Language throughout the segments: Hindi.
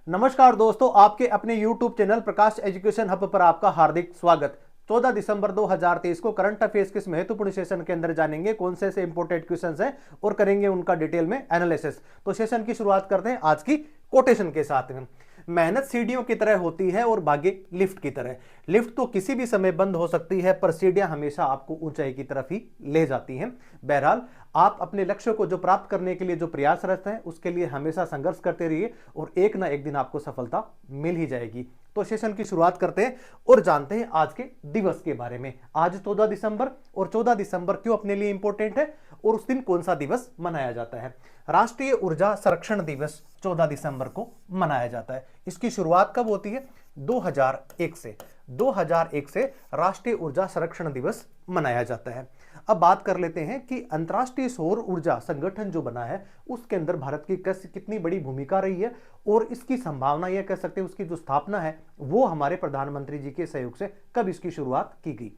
नमस्कार दोस्तों, आपके अपने YouTube चैनल प्रकाश एजुकेशन हब पर आपका हार्दिक स्वागत। 14 दिसंबर 2023 को करंट अफेयर्स के इस महत्वपूर्ण सेशन के अंदर जानेंगे कौन से ऐसे इंपोर्टेंट क्वेश्चंस हैं और करेंगे उनका डिटेल में एनालिसिस। तो सेशन की शुरुआत करते हैं आज की कोटेशन के साथ में। मेहनत सीढ़ियों की तरह होती है और भाग्य लिफ्ट की तरह। लिफ्ट तो किसी भी समय बंद हो सकती है, पर सीढ़ियां हमेशा आपको ऊंचाई की तरफ ही ले जाती हैं। बहरहाल, आप अपने लक्ष्य को जो प्राप्त करने के लिए जो प्रयासरत हैं उसके लिए हमेशा संघर्ष करते रहिए और एक ना एक दिन आपको सफलता मिल ही जाएगी। तो सेशन की शुरुआत करते हैं और जानते हैं आज के दिवस के बारे में। आज 14 दिसंबर, और 14 दिसंबर क्यों अपने लिए इंपॉर्टेंट है और उस दिन कौन सा दिवस मनाया जाता है। राष्ट्रीय ऊर्जा संरक्षण दिवस 14 दिसंबर को मनाया जाता है। इसकी शुरुआत कब होती है? 2001 से। 2001 से राष्ट्रीय ऊर्जा संरक्षण दिवस मनाया जाता है। अब बात कर लेते हैं कि अंतर्राष्ट्रीय सौर ऊर्जा संगठन जो बना है उसके अंदर भारत की कितनी बड़ी भूमिका रही है और इसकी संभावना यह कह सकते हैं उसकी जो स्थापना है वो हमारे प्रधानमंत्री जी के सहयोग से कब इसकी शुरुआत की गई।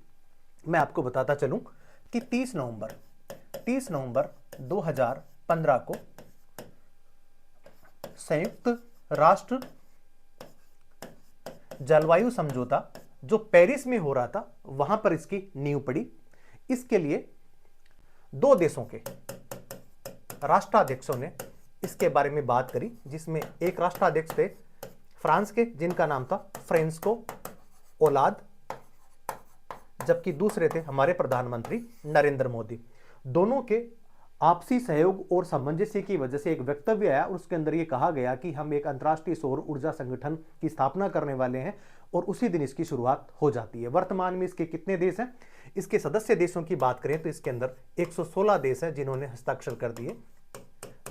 मैं आपको बताता चलूं कि 30 नवंबर 2015 को संयुक्त राष्ट्र जलवायु समझौता जो पेरिस में हो रहा था वहां पर इसकी नींव पड़ी। इसके लिए दो देशों के राष्ट्राध्यक्षों ने इसके बारे में बात करी, जिसमें एक राष्ट्राध्यक्ष थे फ्रांस के जिनका नाम था फ्रांस्को ओलाद, जबकि दूसरे थे हमारे प्रधानमंत्री नरेंद्र मोदी। दोनों के आपसी सहयोग और सामंजस्य की वजह से एक वक्तव्य आया और उसके अंदर यह कहा गया कि हम एक अंतर्राष्ट्रीय सौर ऊर्जा संगठन की स्थापना करने वाले हैं और उसी दिन इसकी शुरुआत हो जाती है। वर्तमान में इसके कितने देश हैं? इसके सदस्य देशों की बात करें तो इसके अंदर 116 देश हैं जिन्होंने हस्ताक्षर कर दिए,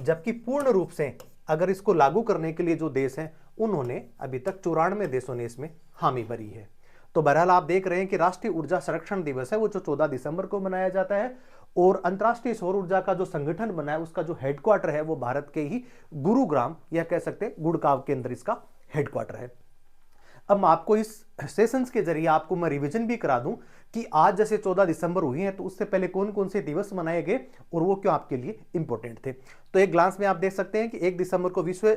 जबकि पूर्ण रूप से अगर इसको लागू करने के लिए जो देश हैं उन्होंने अभी तक 94 देशों ने इसमें हामी भरी है। तो बहरहाल आप देख रहे हैं कि राष्ट्रीय ऊर्जा संरक्षण दिवस है वो जो 14 दिसंबर को मनाया जाता है और अंतर्राष्ट्रीय सौर ऊर्जा का जो संगठन बना है उसका जो हेडक्वार्टर है वो भारत के ही गुरुग्राम या कह सकते हैं गुड़गांव के अंदर इसका हेडक्वार्टर है। अब मैं आपको इस सेशंस के जरिए आपको मैं रिवीजन भी करा दूं कि आज जैसे 14 दिसंबर हुई है तो उससे पहले कौन कौन से दिवस मनाए गए और वो क्यों आपके लिए इंपॉर्टेंट थे। तो एक ग्लांस में आप देख सकते हैं कि 1 दिसंबर को विश्व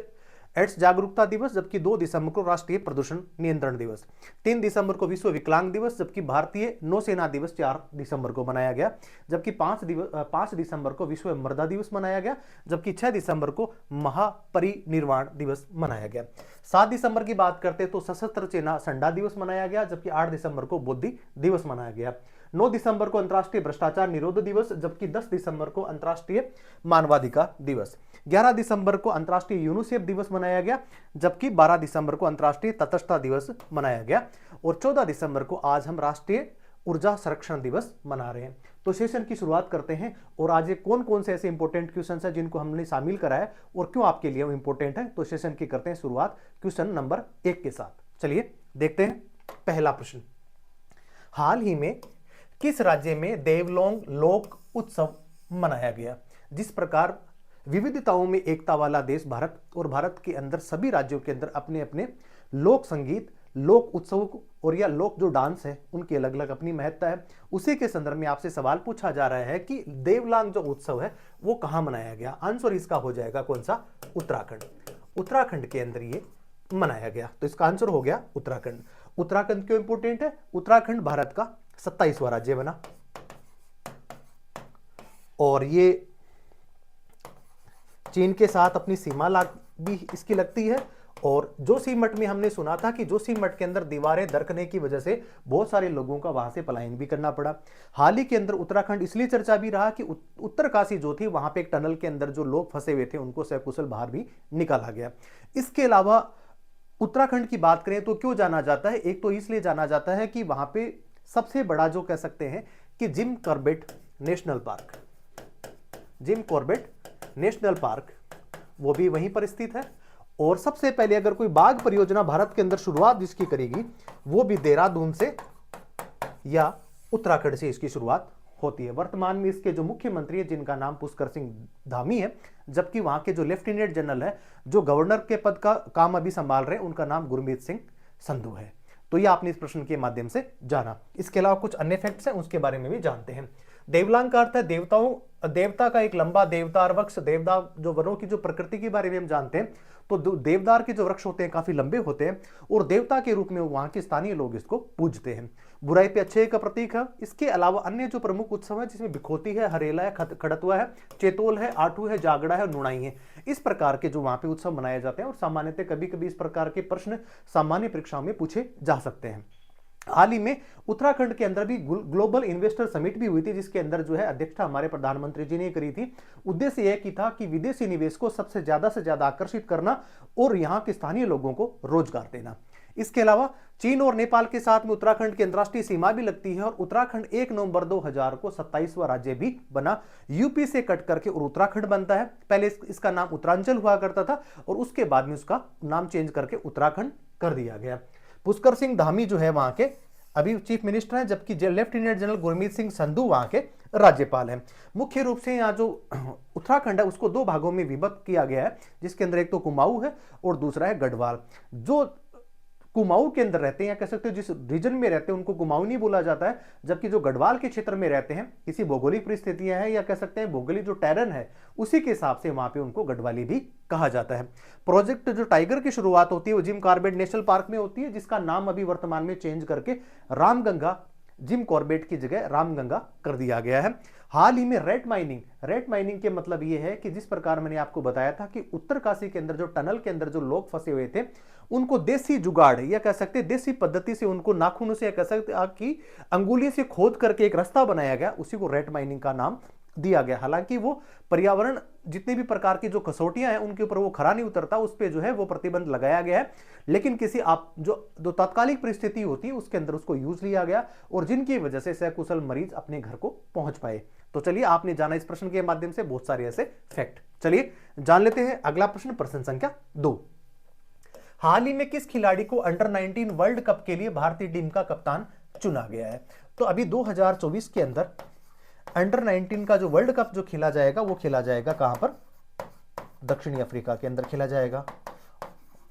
एड्स जागरूकता दिवस, जबकि 2 दिसंबर को राष्ट्रीय प्रदूषण नियंत्रण दिवस, 3 दिसंबर को विश्व विकलांग दिवस, जबकि भारतीय नौसेना दिवस 4 दिसंबर को मनाया गया, जबकि 5 दिसंबर को विश्व मृदा दिवस मनाया गया, जबकि 6 दिसंबर को महापरिनिर्वाण दिवस मनाया गया। 7 दिसंबर की बात करते तो सशस्त्र सेना झंडा दिवस मनाया गया, जबकि 8 दिसंबर को बौद्ध दिवस मनाया गया। 9 दिसंबर को अंतर्राष्ट्रीय भ्रष्टाचार निरोध दिवस, जबकि 10 दिसंबर को अंतर्राष्ट्रीय मानवाधिकार दिवस। 11 दिसंबर को अंतर्राष्ट्रीय यूनिसेफ दिवस मनाया गया, जबकि 12 दिसंबर को अंतर्राष्ट्रीय तटस्थता दिवस मनाया गया और 14 दिसंबर को आज हम राष्ट्रीय ऊर्जा संरक्षण दिवस मना रहे हैं। तो सेशन की शुरुआत करते हैं और आज ये कौन कौन से ऐसे इंपॉर्टेंट क्वेश्चन हैं जिनको हमने शामिल करा है और क्यों आपके लिए वो इंपॉर्टेंट है। तो सेशन की करते हैं शुरुआत क्वेश्चन नंबर 1 के साथ। चलिए देखते हैं पहला प्रश्न। हाल ही में किस राज्य में देवलोंग लोक उत्सव मनाया गया? जिस प्रकार विविधताओं में एकता वाला देश भारत और भारत के अंदर सभी राज्यों के अंदर अपने अपने लोक संगीत, लोक उत्सव और या लोक जो डांस है उनकी अलग अलग अपनी महत्ता है। उसी के संदर्भ में आपसे सवाल पूछा जा रहा है कि देवलांग जो उत्सव है वो कहां मनाया गया? आंसर इसका हो जाएगा कौन सा? उत्तराखंड। उत्तराखंड के अंदर ये मनाया गया, तो इसका आंसर हो गया उत्तराखंड। उत्तराखंड क्यों इंपोर्टेंट है? उत्तराखंड भारत का 27वां राज्य बना और ये चीन के साथ अपनी सीमा भी इसकी लगती है। और जोशीमठ में हमने सुना था कि जोशीमठ के अंदर दीवारें दरकने की वजह से बहुत सारे लोगों का वहां से पलायन भी करना पड़ा। हाल ही के अंदर उत्तराखंड इसलिए चर्चा भी रहा कि उत्तरकाशी जो थी वहां पे एक टनल के अंदर जो लोग फंसे हुए थे उनको सकुशल बाहर भी निकाला गया। इसके अलावा उत्तराखंड की बात करें तो क्यों जाना जाता है? एक तो इसलिए जाना जाता है कि वहां पे सबसे बड़ा जो कह सकते हैं कि जिम कॉर्बेट नेशनल पार्क वो भी वहीं पर स्थित है। और सबसे पहले अगर कोई बाघ परियोजना भारत के अंदर शुरुआत जिसकी करेगी वो भी देहरादून से या उत्तराखंड से इसकी शुरुआत होती है। वर्तमान में इसके जो मुख्यमंत्री है जिनका नाम पुष्कर सिंह धामी है, जबकि वहां के जो लेफ्टिनेंट जनरल है जो गवर्नर के पद का काम अभी संभाल रहे हैं उनका नाम गुरमीत सिंह संधू है। तो ये आपने इस प्रश्न के माध्यम से जाना। इसके अलावा कुछ अन्य फैक्ट्स हैं उसके बारे में भी जानते हैं। देवलांग का अर्थ है देवताओं देवता का एक लंबा देवदार वृक्ष, देवदार जो वनों की जो प्रकृति के बारे में हम जानते हैं, तो देवदार के जो वृक्ष होते हैं काफी लंबे होते हैं और देवता के रूप में वहां के स्थानीय लोग इसको पूजते हैं। बुराई पे अच्छे का प्रतीक है। इसके अलावा अन्य जो प्रमुख उत्सव है जिसमें बिखोती है, हरेला है, खड़तुआ है, चेतोल है, आठू है, जागड़ा है, नुणाई है, इस प्रकार के जो वहां पे उत्सव मनाए जाते हैं और सामान्यतः कभी कभी इस प्रकार के प्रश्न सामान्य परीक्षाओं में पूछे जा सकते हैं। हाल ही में उत्तराखंड के अंदर भी ग्लोबल इन्वेस्टर समिट भी हुई थी, जिसके अंदर जो है अध्यक्षता हमारे प्रधानमंत्री जी ने करी थी। उद्देश्य यह की था कि विदेशी निवेश को सबसे ज्यादा आकर्षित करना और यहां के स्थानीय लोगों को रोजगार देना। इसके अलावा चीन और नेपाल के साथ में उत्तराखंड की अंतर्राष्ट्रीय सीमा भी लगती है और उत्तराखंड 1 नवंबर 2000 को 27वां राज्य भी बना। यूपी से कट करके और उत्तराखंड बनता है। पहले इसका नाम उत्तरांचल हुआ करता था और उसके बाद में उसका नाम चेंज करके उत्तराखंड कर दिया गया। पुष्कर सिंह धामी जो है वहां के अभी चीफ मिनिस्टर हैं, जबकि लेफ्टिनेंट जनरल गुरमीत सिंह संधू वहां के राज्यपाल हैं। मुख्य रूप से यहाँ जो उत्तराखंड है उसको 2 भागों में विभक्त किया गया है, जिसके अंदर एक तो कुमाऊं है और दूसरा है गढ़वाल। जो कुमाऊं के अंदर रहते हैं या कह सकते हो जिस रीजन में रहते हैं उनको कुमाऊं नहीं बोला जाता है, जबकि जो गढ़वाल के क्षेत्र में रहते हैं किसी भौगोलिक परिस्थितियां हैं या कह सकते हैं भौगोलिक जो टेरन है उसी के हिसाब से वहां पे उनको गढ़वाली भी कहा जाता है। प्रोजेक्ट जो टाइगर की शुरुआत होती है वो जिम कॉर्बेट नेशनल पार्क में होती है, जिसका नाम अभी वर्तमान में चेंज करके रामगंगा, जिम कॉर्बेट की जगह रामगंगा कर दिया गया है। हाल ही में रेट माइनिंग के मतलब यह है कि जिस प्रकार मैंने आपको बताया था कि उत्तरकाशी के अंदर जो टनल के अंदर जो लोग फंसे हुए थे उनको देसी जुगाड़ या कह सकते देसी पद्धति से उनको नाखून से कह सकते कि अंगुली से खोद करके एक रास्ता बनाया गया, उसी को रेट माइनिंग का नाम दिया गया। हालांकि वो पर्यावरण जितने भी प्रकार की जो कसौटियां हैं उनके ऊपर वो खरा नहीं उतरता, उस पर जो है वो प्रतिबंध लगाया गया है, लेकिन किसी आप जो तात्कालिक परिस्थिति होती है उसके अंदर उसको यूज लिया गया और जिनकी वजह से सकुशल मरीज अपने घर को पहुंच पाए। तो चलिए आपने जाना इस प्रश्न के माध्यम से बहुत सारे ऐसे फैक्ट। चलिए जान लेते हैं अगला प्रश्न, प्रश्न संख्या 2। हाल ही में किस खिलाड़ी को अंडर 19 वर्ल्ड कप के लिए भारतीय टीम का कप्तान चुना गया है? तो अभी 2024 के अंदर अंडर 19 का जो वर्ल्ड कप जो खेला जाएगा वो खेला जाएगा कहां पर? दक्षिणी अफ्रीका के अंदर खेला जाएगा।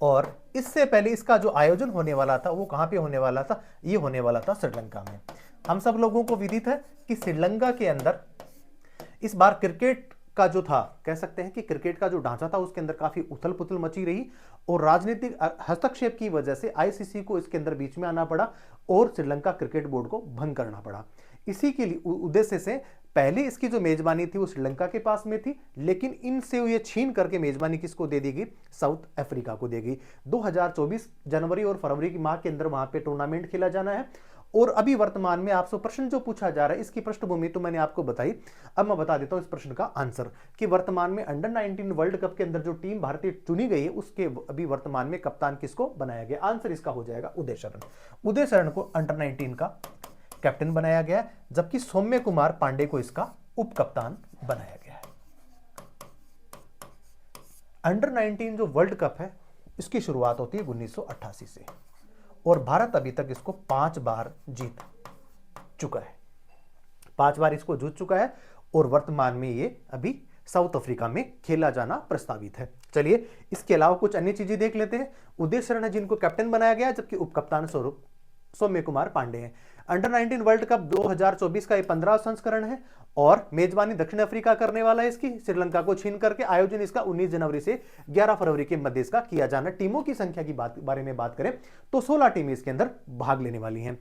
और इससे पहले इसका जो आयोजन होने वाला था वो कहां पे होने वाला था? ये होने वाला था श्रीलंका में। हम सब लोगों को विदित है कि श्रीलंका के अंदर इस बार क्रिकेट का जो था, कह सकते हैं कि क्रिकेट का जो ढांचा था उसके अंदर काफी उथल पुथल मची रही और राजनीतिक हस्तक्षेप की वजह से आईसीसी को इसके अंदर बीच में आना पड़ा और श्रीलंका क्रिकेट बोर्ड को भंग करना पड़ा। इसी के लिए उद्देश्य से पहले इसकी जो मेजबानी थी वो श्रीलंका के पास में थी, लेकिन इनसे ये छीन करके मेजबानी किसको दे दी गई? साउथ अफ्रीका को देगी। 2024 जनवरी और फरवरी की माह के अंदर वहां पे टूर्नामेंट खेला जाना है। और अभी वर्तमान में आपसे प्रश्न जो पूछा जा रहा है इसकी पृष्ठभूमि तो मैंने आपको बताई, अब मैं बता देता हूं इस प्रश्न का आंसर कि वर्तमान में अंडर 19 वर्ल्ड कप के अंदर जो टीम भारतीय चुनी गई है उसके अभी वर्तमान में कप्तान किसको बनाया गया? आंसर इसका हो जाएगा उदय शरण। उदय शरण को अंडर 19 का कैप्टन बनाया गया, जबकि सौम्य कुमार पांडे को इसका उप कप्तान बनाया गया है। अंडर 19 जो वर्ल्ड कप है इसकी शुरुआत होती है 1988 से और भारत अभी तक इसको 5 बार जीत चुका है। 5 बार इसको जीत चुका है और वर्तमान में ये अभी साउथ अफ्रीका में खेला जाना प्रस्तावित है। चलिए इसके अलावा कुछ अन्य चीजें देख लेते हैं। उदय शरण है जिनको कैप्टन बनाया गया, जबकि उप कप्तान स्वरूप सौम्य कुमार पांडे हैं। अंडर 19 वर्ल्ड कप 2024 का 15वां संस्करण है और मेजबानी दक्षिण अफ्रीका करने वाला है इसकी, श्रीलंका को छीन करके। आयोजन इसका 19 जनवरी से 11 फरवरी के मध्य इसका किया जाना। टीमों की संख्या की बारे में बात करें तो 16 टीमें इसके अंदर भाग लेने वाली हैं।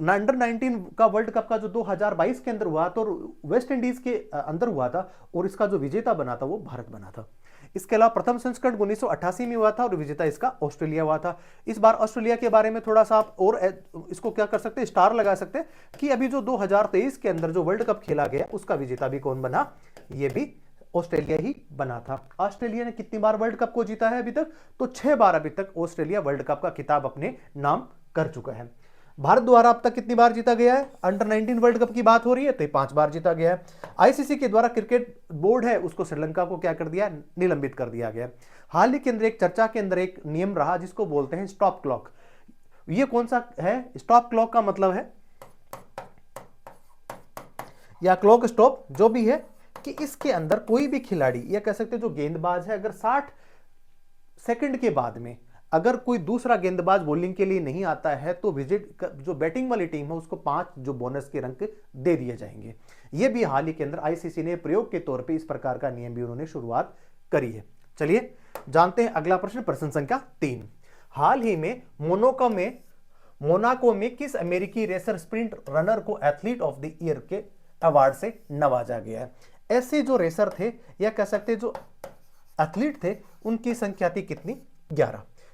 अंडर 19 का वर्ल्ड कप का जो 2022 के अंदर हुआ तो वेस्ट इंडीज के अंदर हुआ था और इसका जो विजेता बना था वो भारत बना था। इसके अलावा प्रथम संस्करण 1988 में हुआ था और विजेता इसका ऑस्ट्रेलिया हुआ था। इस बार ऑस्ट्रेलिया के बारे में थोड़ा सा आप और इसको क्या कर सकते हैं, स्टार लगा सकते हैं कि अभी जो 2023 के अंदर जो वर्ल्ड कप खेला गया उसका विजेता भी कौन बना? ये भी ऑस्ट्रेलिया ही बना था। ऑस्ट्रेलिया ने कितनी बार वर्ल्ड कप को जीता है अभी तक? तो 6 बार अभी तक ऑस्ट्रेलिया वर्ल्ड कप का खिताब अपने नाम कर चुका है। भारत द्वारा अब तक कितनी बार जीता गया है? अंडर 19 वर्ल्ड कप की बात हो रही है तो 5 बार जीता गया है। आईसीसी के द्वारा क्रिकेट बोर्ड है उसको श्रीलंका को क्या कर दिया? निलंबित कर दिया गया। हाल ही के अंदर एक चर्चा के अंदर एक नियम रहा जिसको बोलते हैं स्टॉप क्लॉक। ये कौन सा है? स्टॉप क्लॉक का मतलब है या क्लॉक स्टॉप जो भी है कि इसके अंदर कोई भी खिलाड़ी या कह सकते जो गेंदबाज है अगर 60 सेकंड के बाद में अगर कोई दूसरा गेंदबाज बॉलिंग के लिए नहीं आता है तो विजिट जो बैटिंग वाली टीम है उसको 5 जो बोनस के अंक दे दिए जाएंगे। यह भी हाल ही के अंदर आईसीसी ने प्रयोग के तौर पे इस प्रकार का नियम भी उन्होंने शुरुआत करी है। चलिए जानते हैं अगला प्रश्न, प्रश्न संख्या 3। हाल ही में मोनाको में किस अमेरिकी रेसर स्प्रिंट रनर को एथलीट ऑफ द ईयर के अवार्ड से नवाजा गया है? ऐसे जो रेसर थे या कह सकते जो एथलीट थे उनकी संख्या थी कितनी?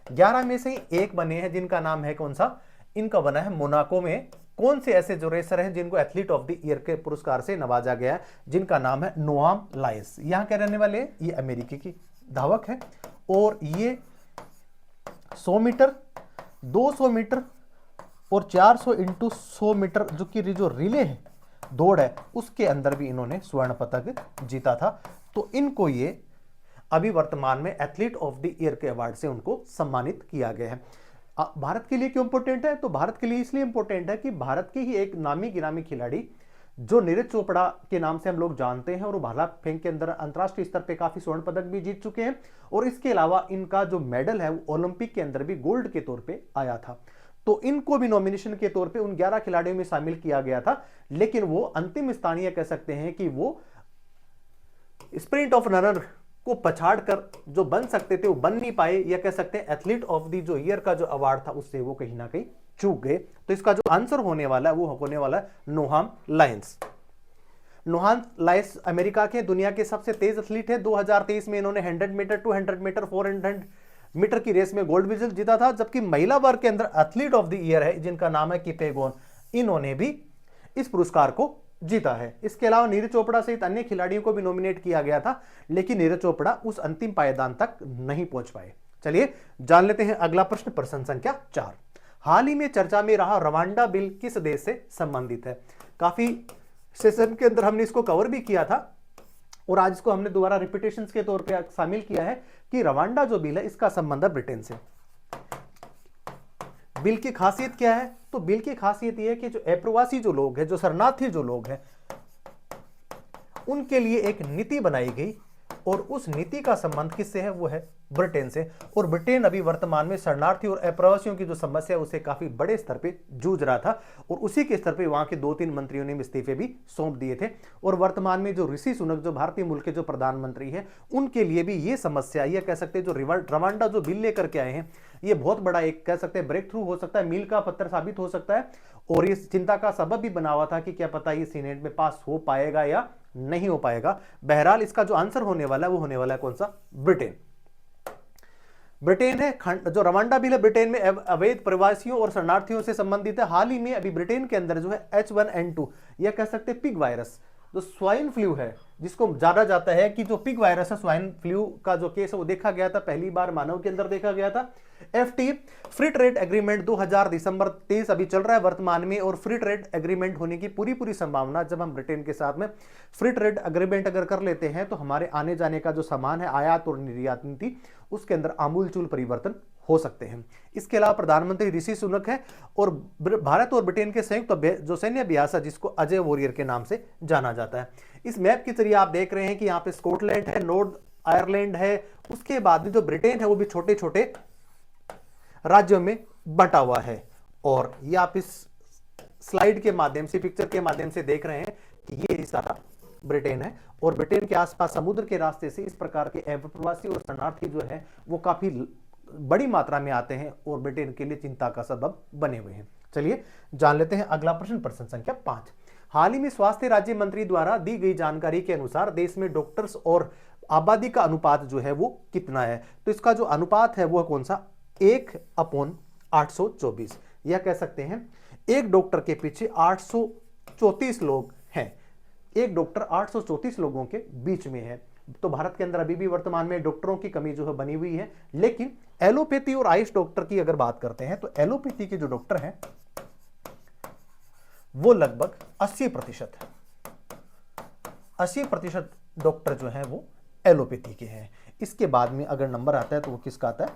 11 में से एक बने हैं जिनका नाम है कौन सा? इनका बना है मोनाको में। कौन से ऐसे जो रेसर हैं जिनको एथलीट ऑफ द ईयर के पुरस्कार से नवाजा गया है? जिनका नाम है नोआम लायंस। यहां के रहने वाले ये अमेरिकी की धावक है और ये 100 मीटर, 200 मीटर और 400 इंटू 100 मीटर जो कि जो रिले है, दौड़ है, उसके अंदर भी इन्होंने स्वर्ण पदक जीता था। तो इनको ये अभी वर्तमान में एथलीट ऑफ द ईयर के अवार्ड से उनको सम्मानित किया गया है। भारत के लिए क्यों इंपॉर्टेंट है? तो भारत के लिए इसलिए इंपॉर्टेंट है कि भारत के ही एक नामी गिरामी खिलाड़ी जो नीरज चोपड़ा के नाम से हम लोग जानते हैं और वो भाला फेंक के अंदर अंतरराष्ट्रीय स्तर पे काफी स्वर्ण पदक भी जीत चुके हैं और इसके अलावा इनका जो मेडल है वो ओलंपिक के अंदर भी गोल्ड के तौर पे आया था। तो इनको भी नॉमिनेशन के तौर पे उन 11 खिलाड़ियों में शामिल किया गया था, लेकिन वो अंतिम स्थानीय कह सकते हैं कि वो स्प्रिंट ऑफ रनर को पछाड़ कर जो बन सकते थे वो बन नहीं पाए, या कह सकते हैं एथलीट ऑफ द जो ईयर का जो अवार्ड था उससे वो कहीं ना कहीं चूक गए। तो इसका जो आंसर होने वाला है वो होने वाला है Noam Lions. Noam Lions America के दुनिया के सबसे तेज एथलीट है। 2023 में इन्होंने 100 मीटर, 200 मीटर, 400 मीटर की रेस में गोल्ड मेडल जीता था। जबकि महिला वर्ग के अंदर एथलीट ऑफ द ईयर है जिनका नाम है किपेगोन, इन्होंने भी इस पुरस्कार को जीता है। इसके अलावा नीरज चोपड़ा सहित अन्य खिलाड़ियों को भी नॉमिनेट किया गया था, लेकिन नीरज चोपड़ा उस अंतिम पायदान तक नहीं पहुंच पाए। चलिए जान लेते हैं अगला प्रश्न, प्रश्न संख्या 4। हाल ही में चर्चा में रहा रवांडा बिल किस देश से संबंधित है? काफी सेशन के अंदर हमने इसको कवर भी किया था और आज इसको हमने दोबारा रिपीटेशंस के तौर पे शामिल किया है कि रवांडा जो बिल है इसका संबंध है ब्रिटेन से। बिल की खासियत क्या है? तो बिल की खासियत यह है कि जो अप्रवासी जो लोग हैं, जो शरणार्थी जो लोग हैं, उनके लिए एक नीति बनाई गई और उस नीति का संबंध किससे है? वो है ब्रिटेन से। और ब्रिटेन अभी वर्तमान में शरणार्थी और अप्रवासियों की जो समस्या है उसे काफी बड़े स्तर पे जूझ रहा था और उसी के स्तर पे वहां के 2-3 मंत्रियों ने इस्तीफे भी सौंप दिए थे। और वर्तमान में जो ऋषि सुनक जो भारतीय मूल के जो प्रधानमंत्री हैं उनके लिए भी ये समस्या, यह कह सकते हैं जो रवांडा जो बिल लेकर के आए हैं, ये बहुत बड़ा एक कह सकते हैं ब्रेक थ्रू हो सकता है, मील का पत्थर साबित हो सकता है। और इस चिंता का सबब भी बना हुआ था कि क्या पता ये सीनेट में पास हो पाएगा या नहीं हो पाएगा। बहरहाल इसका जो आंसर होने वाला है वो होने वाला है कौन सा? ब्रिटेन। ब्रिटेन है जो रवांडा बिल है, ब्रिटेन में अवैध प्रवासियों और शरणार्थियों से संबंधित है। हाल ही में अभी ब्रिटेन के अंदर जो है H1N2 यह कह सकते हैं पिग वायरस जो स्वाइन फ्लू है, जिसको जाना जाता है कि जो पिग वायरस है, स्वाइन फ्लू का जो केस है वो देखा गया था, पहली बार मानव के अंदर देखा गया था। FTA फ्री ट्रेड एग्रीमेंट 2000 दिसंबर 23 अभी चल रहा है वर्तमान में, और फ्री ट्रेड एग्रीमेंट होने की पूरी संभावना, जब हम ब्रिटेन के साथ में फ्री ट्रेड एग्रीमेंट अगर कर लेते हैं तो हमारे आने जाने का जो सामान है, आयात और निर्यात नीति, उसके अंदर आमूलचूल परिवर्तन हो सकते हैं। इसके अलावा प्रधानमंत्री ऋषि सुनक है और भारत और ब्रिटेन के संयुक्त जो सैन्य अभ्यास है जिसको अजय वॉरियर के नाम से जाना जाता है। इस मैप के जरिए आप देख रहे हैं कि यहाँ पे स्कॉटलैंड है, नॉर्थ आयरलैंड है, उसके बाद में जो ब्रिटेन है वो भी छोटे छोटे राज्यों में बंटा हुआ है। और ये आप इस स्लाइड के माध्यम से, पिक्चर के माध्यम से देख रहे हैं कि ये सारा ब्रिटेन है और ब्रिटेन के आसपास समुद्र के रास्ते से इस प्रकार के अप्रवासी और शरणार्थी जो है वो काफी बड़ी मात्रा में आते हैं और ब्रिटेन के लिए चिंता का सबब बने हुए हैं। चलिए जान लेते हैं अगला प्रश्न, प्रश्न संख्या 5। हाल ही में स्वास्थ्य राज्य मंत्री द्वारा दी गई जानकारी के अनुसार देश में डॉक्टर्स और आबादी का अनुपात जो है वो कितना है? तो इसका जो अनुपात है वो कौन सा? 1/824। यह कह सकते हैं एक डॉक्टर के पीछे 834 लोग हैं। एक डॉक्टर 834 लोगों के बीच में है। तो भारत के अंदर अभी भी वर्तमान में डॉक्टरों की कमी जो है बनी हुई है। लेकिन एलोपैथी और आयुष डॉक्टर की अगर बात करते हैं तो एलोपैथी के जो डॉक्टर हैं वो लगभग 80% है। 80% डॉक्टर जो है वो एलोपैथी के हैं। इसके बाद में अगर नंबर आता है तो वो किसका आता है?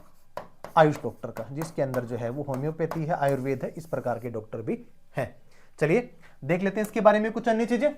आयुष डॉक्टर का, जिसके अंदर जो है वो होम्योपैथी है, आयुर्वेद है, इस प्रकार के डॉक्टर भी हैं। चलिए देख लेते हैं इसके बारे में कुछ अन्य चीजें।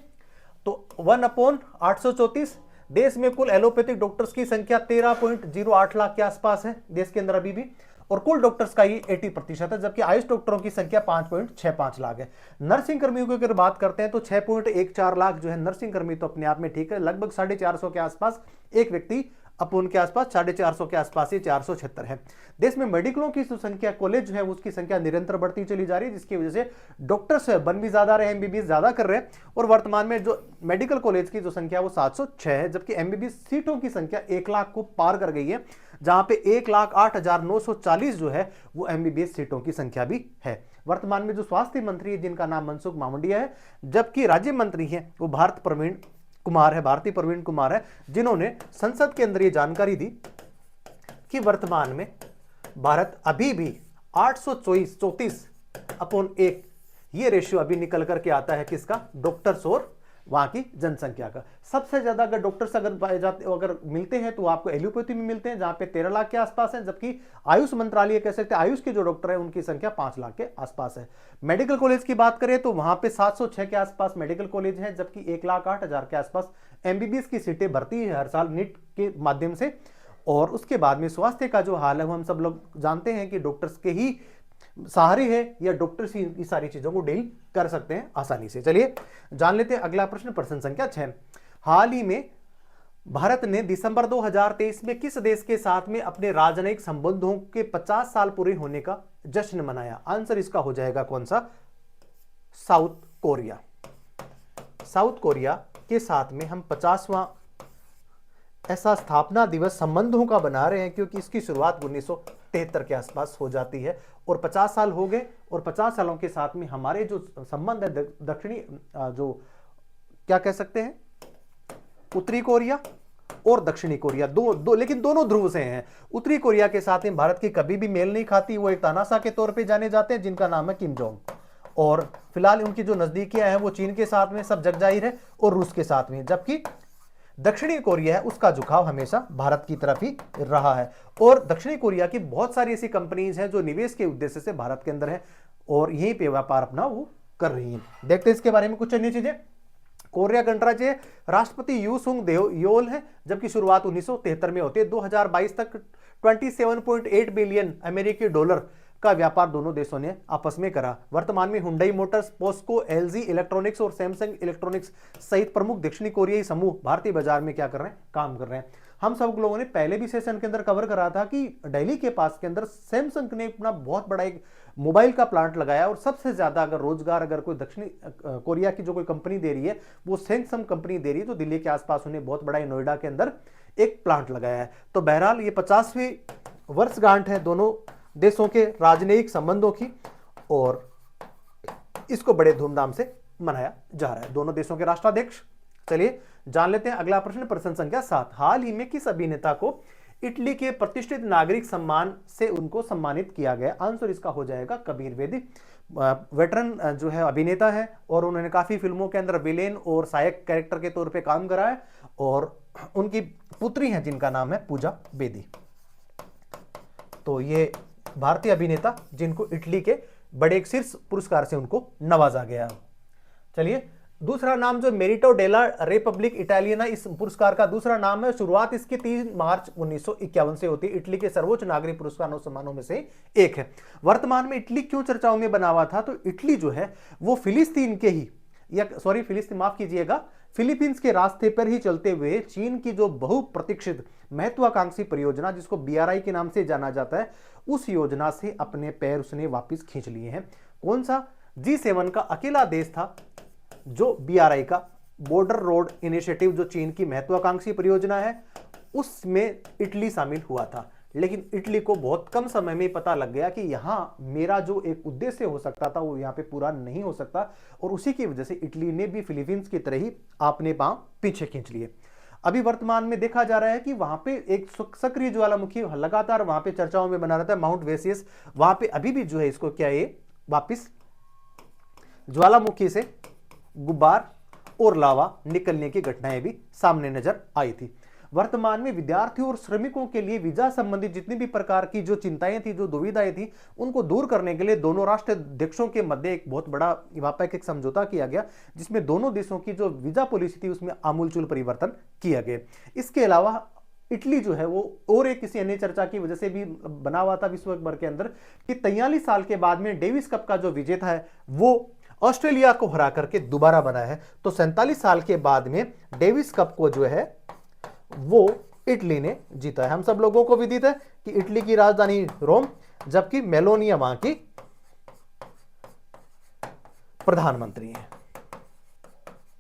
तो 1/834 देश में कुल एलोपैथिक डॉक्टर्स की संख्या 13.08 लाख के आसपास है देश के अंदर अभी भी। और कुल डॉक्टर्स का ये 80% है, जबकि आयुष डॉक्टरों की संख्या 5.65 लाख है। नर्सिंग कर्मियों की अगर बात करते हैं तो 6.14 लाख जो है नर्सिंग कर्मी, तो अपने आप में ठीक है। लगभग 450 के आसपास एक व्यक्ति अपोन के आसपास, 450 के आसपास, ये 476 है। देश में मेडिकलों की जो संख्या, कॉलेज जो है उसकी संख्या निरंतर बढ़ती चली जा रही है, जिसकी वजह से डॉक्टर्स बन भी ज्यादा रहे, एमबीबीएस ज्यादा कर रहे हैं। और वर्तमान में जो मेडिकल कॉलेज की जो संख्या वो 706 है, जबकि एमबीबीएस सीटों की संख्या 1 लाख को पार कर गई है, जहां पे 1,08,940 जो है वो एमबीबीएस सीटों की संख्या भी है। वर्तमान में जो स्वास्थ्य मंत्री है जिनका नाम मनसुख मांडविया है, जबकि राज्य मंत्री है वो भारतीय प्रवीण कुमार है, जिन्होंने संसद के अंदर ये जानकारी दी कि वर्तमान में भारत अभी भी 834:1 ये रेशियो अभी निकल करके आता है किसका, डॉक्टर्स और वहां की जनसंख्या का। सबसे ज्यादा अगर डॉक्टर्स अगर मिलते हैं तो आपको एलोपैथी में मिलते हैं, जहां पे 13 लाख के आसपास है, जबकि आयुष मंत्रालय कह सकते हैं आयुष के जो डॉक्टर है उनकी संख्या 5 लाख के आसपास है। मेडिकल कॉलेज की बात करें तो वहां पे 706 के आसपास मेडिकल कॉलेज है, जबकि 1,08,000 के आसपास एमबीबीएस की सीटें भर्ती है हर साल नीट के माध्यम से। और उसके बाद में स्वास्थ्य का जो हाल है वो हम सब लोग जानते हैं कि डॉक्टर्स के ही सहारे है या डॉक्टर्स ही इस सारी चीजों को डील कर सकते हैं आसानी से। चलिए जान लेते हैं अगला प्रश्न, प्रश्न संख्या 6। हाल ही में भारत ने दिसंबर 2023 में किस देश के साथ में अपने राजनयिक संबंधों के 50 साल पूरे होने का जश्न मनाया? आंसर इसका हो जाएगा कौन सा, साउथ कोरिया। साउथ कोरिया के साथ में हम 50वां ऐसा स्थापना दिवस संबंधों का बना रहे हैं, क्योंकि इसकी शुरुआत 1973 के आसपास हो जाती है और 50 साल हो गए। और 50 सालों के साथ में हमारे जो संबंध है दक्षिणी जो क्या कह सकते हैं, उत्तरी कोरिया और दक्षिणी कोरिया, दो लेकिन दोनों ध्रुव से हैं। उत्तरी कोरिया के साथ में भारत की कभी भी मेल नहीं खाती, वो एक तानाशाह के तौर पे जाने जाते हैं जिनका नाम है किम जोंग। और फिलहाल उनकी जो नजदीकियां हैं वो चीन के साथ में सब जग जाहिर है और रूस के साथ में, जबकि दक्षिणी कोरिया है उसका झुकाव हमेशा भारत की तरफ ही रहा है। और दक्षिणी कोरिया की बहुत सारी ऐसी कंपनीज हैं जो निवेश के उद्देश्य से भारत के अंदर है और यहीं पे व्यापार अपना वो कर रही हैं। देखते हैं इसके बारे में कुछ अन्य चीजें। कोरिया गणराज्य राष्ट्रपति यू सुंग योल है, जबकि शुरुआत 1973 में होती है। 2022 तक 27.8 बिलियन अमेरिकी डॉलर का व्यापार दोनों देशों ने आपस में करा। वर्तमान में Hyundai Motors, POSCO, LG Electronics और सैमसंग इलेक्ट्रॉनिक्स सहित प्रमुख दक्षिणी कोरियाई समूह भारतीय बाजार में क्या कर रहे हैं, काम कर रहे हैं। हम सब लोगों ने पहले भी सेशन के अंदर कवर करा था कि दिल्ली के पास के अंदर सैमसंग ने अपना बहुत बड़ा एक मोबाइल का प्लांट लगाया और सबसे ज्यादा अगर रोजगार अगर कोई दक्षिणी कोरिया की जो कोई कंपनी दे रही है वो सैमसंग कंपनी दे रही है, तो दिल्ली के आसपास उन्हें बहुत बड़ा नोएडा के अंदर एक प्लांट लगाया है। तो बहरहाल ये 50वीं वर्षगांठ है दोनों देशों के राजनयिक संबंधों की और इसको बड़े धूमधाम से मनाया जा रहा है दोनों देशों के राष्ट्राध्यक्ष। चलिए जान लेते हैं अगला प्रश्न, प्रश्न संख्या 7। हाल ही में किस अभिनेता को इटली के प्रतिष्ठित नागरिक सम्मान से उनको सम्मानित किया गया? आंसर इसका हो जाएगा कबीर बेदी। वेटरन जो है अभिनेता है और उन्होंने काफी फिल्मों के अंदर विलेन और सहायक कैरेक्टर के तौर पे काम करा है और उनकी पुत्री है जिनका नाम है पूजा बेदी। तो ये भारतीय अभिनेता जिनको इटली के बड़े एक शीर्ष पुरस्कार से उनको नवाजा गया। चलिए दूसरा नाम जो मेरिटो डेला रिपब्लिक इटालियना, इस पुरस्कार का दूसरा नाम है। शुरुआत इसकी 3 मार्च 1951 से होती है। इटली के सर्वोच्च नागरिक पुरस्कारों सम्मानों में से एक है। वर्तमान में इटली क्यों चर्चाओं में बना हुआ था, तो इटली जो है वो फिलिस्तीन के ही फिलिस्तीन माफ कीजिएगा, फिलीपींस के रास्ते पर ही चलते हुए चीन की जो बहुप्रतीक्षित महत्वाकांक्षी परियोजना जिसको BRI के नाम से जाना जाता है, उस योजना से अपने पैर उसने वापस खींच लिए हैं। कौन सा? G7 का अकेला देश था जो BRI का बॉर्डर रोड इनिशिएटिव जो चीन की महत्वाकांक्षी परियोजना है उसमें इटली शामिल हुआ था। लेकिन इटली को बहुत कम समय में पता लग गया कि यहां मेरा जो एक उद्देश्य हो सकता था वो यहां पे पूरा नहीं हो सकता और उसी की वजह से इटली ने भी फिलीपींस की तरह ही अपने पांव पीछे खींच लिए। अभी वर्तमान में देखा जा रहा है कि वहां पे एक सक्रिय ज्वालामुखी लगातार वहां पे चर्चाओं में बना रहता है, माउंट वेसियस। वहां पे अभी भी जो है इसको क्या है वापिस ज्वालामुखी से गुब्बार और लावा निकलने की घटनाएं भी सामने नजर आई थी। वर्तमान में विद्यार्थियों और श्रमिकों के लिए वीजा संबंधी जितनी भी प्रकार की जो चिंताएं थी, जो दुविधाएं थी, उनको दूर करने के लिए दोनों राष्ट्राध्यक्षों के मध्य एक बहुत बड़ा व्यापक समझौता किया गया, जिसमें दोनों देशों की जो वीजा पॉलिसी थी उसमें आमूलचूल परिवर्तन किया गया। इसके अलावा इटली जो है वो और एक किसी अन्य चर्चा की वजह से भी बना हुआ था विश्व भर के अंदर कि 43 साल के बाद में डेविस कप का जो विजेता है वो ऑस्ट्रेलिया को हरा करके दोबारा बना है। तो 47 साल के बाद में डेविस कप को जो है वो इटली ने जीता है। हम सब लोगों को विदित है कि इटली की राजधानी रोम, जबकि मेलोनिया वहां की प्रधानमंत्री है